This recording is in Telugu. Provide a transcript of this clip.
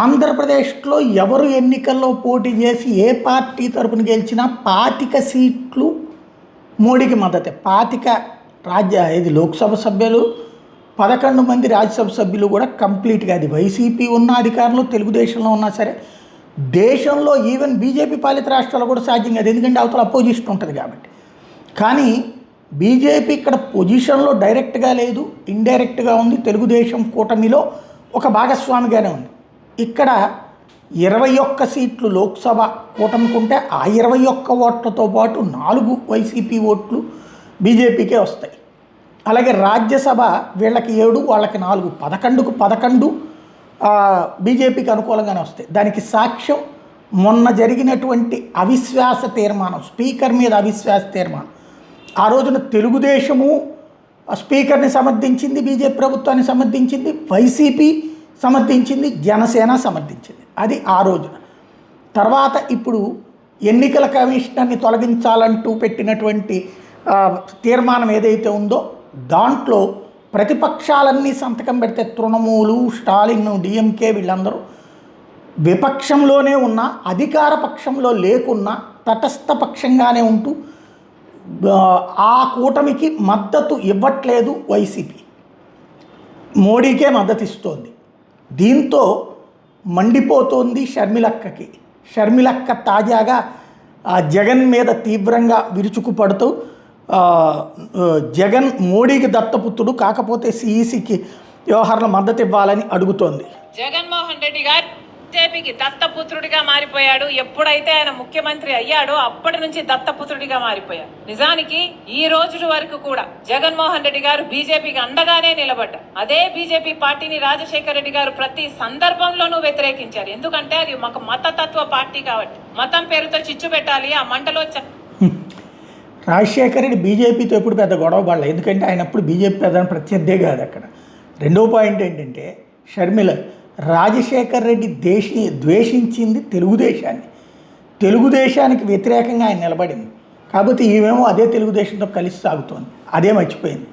ఆంధ్రప్రదేశ్లో ఎవరు ఎన్నికల్లో పోటీ చేసి ఏ పార్టీ తరపున గెలిచినా 25 సీట్లు మోడీకి మద్దతే. 25 ఇది లోక్సభ సభ్యులు, 11 మంది రాజ్యసభ సభ్యులు కూడా కంప్లీట్గా. అది వైసీపీ ఉన్న అధికారంలో, తెలుగుదేశంలో ఉన్నా సరే, దేశంలో ఈవెన్ బీజేపీ పాలిత రాష్ట్రాల్లో కూడా సాధ్యం కాదు, ఎందుకంటే అవతల అపోజిషన్ ఉంటుంది కాబట్టి. కానీ బీజేపీ ఇక్కడ పొజిషన్లో డైరెక్ట్గా లేదు, ఇండైరెక్ట్గా ఉంది. తెలుగుదేశం కూటమిలో ఒక భాగస్వామిగానే ఉంది. ఇక్కడ 21 సీట్లు లోక్సభ కూటమికుంటే ఆ 21 ఓట్లతో పాటు 4 వైసీపీ ఓట్లు బీజేపీకే వస్తాయి. అలాగే రాజ్యసభ వీళ్ళకి 7, వాళ్ళకి 4, 11కు 11 బీజేపీకి అనుకూలంగానే వస్తాయి. దానికి సాక్ష్యం మొన్న జరిగినటువంటి అవిశ్వాస తీర్మానం, స్పీకర్ మీద అవిశ్వాస తీర్మానం. ఆ రోజున తెలుగుదేశము స్పీకర్ని సమర్థించింది, బీజేపీ ప్రభుత్వాన్ని సమర్థించింది, వైసీపీ సమర్థించింది, జనసేన సమర్థించింది. అది ఆ రోజున. తర్వాత ఇప్పుడు ఎన్నికల కమిషనర్ని తొలగించాలంటూ పెట్టినటువంటి తీర్మానం ఏదైతే ఉందో దాంట్లో ప్రతిపక్షాలన్నీ సంతకం పెడితే తృణమూలు, స్టాలిన్, డిఎంకే వీళ్ళందరూ విపక్షంలోనే ఉన్నా, అధికార పక్షంలో లేకున్నా తటస్థ పక్షంగానే ఉంటూ ఆ కూటమికి మద్దతు ఇవ్వట్లేదు వైసీపీ, మోడీకే మద్దతు ఇస్తోంది. దీంతో మండిపోతోంది షర్మిలక్కకి. షర్మిలక్క తాజాగా జగన్ మీద తీవ్రంగా విరుచుకుపడుతూ జగన్ మోడీకి దత్తపుత్రుడు, కాకపోతే సిఈసికి వ్యవహారంలో మద్దతు ఇవ్వాలని అడుగుతోంది. జగన్మోహన్ రెడ్డి గారు బీజేపీకి దత్తపుత్రుడిగా మారిపోయాడు. ఎప్పుడైతే ఆయన ముఖ్యమంత్రి అయ్యాడో అప్పటి నుంచి దత్తపుత్రుడిగా మారిపోయాడు. నిజానికి ఈ రోజు వరకు కూడా జగన్మోహన్ రెడ్డి గారు బీజేపీకి అండగానే నిలబడ్డారు. అదే బీజేపీ పార్టీని రాజశేఖర రెడ్డి గారు ప్రతి సందర్భంలోనూ వ్యతిరేకించారు. ఎందుకంటే అది మాకు మతతత్వ పార్టీ కాబట్టి. మతం పేరుతో చిచ్చు పెట్టాలి, ఆ మంటలో రాజశేఖర రెడ్డి బీజేపీతో ఎప్పుడు పెద్ద గొడవ పడలేదు, ఎందుకంటే ఆయన ఎప్పుడు బీజేపీ ప్రధాన ప్రత్యర్థే కాదు. అక్కడ రెండో పాయింట్ ఏంటంటే, షర్మిల రాజశేఖర రెడ్డి ద్వేషించింది తెలుగుదేశానికి వ్యతిరేకంగా ఆయన నిలబడింది. కాబట్టి ఈమెమో అదే తెలుగుదేశంతో కలిసి సాగుతోంది, అదే మర్చిపోయింది.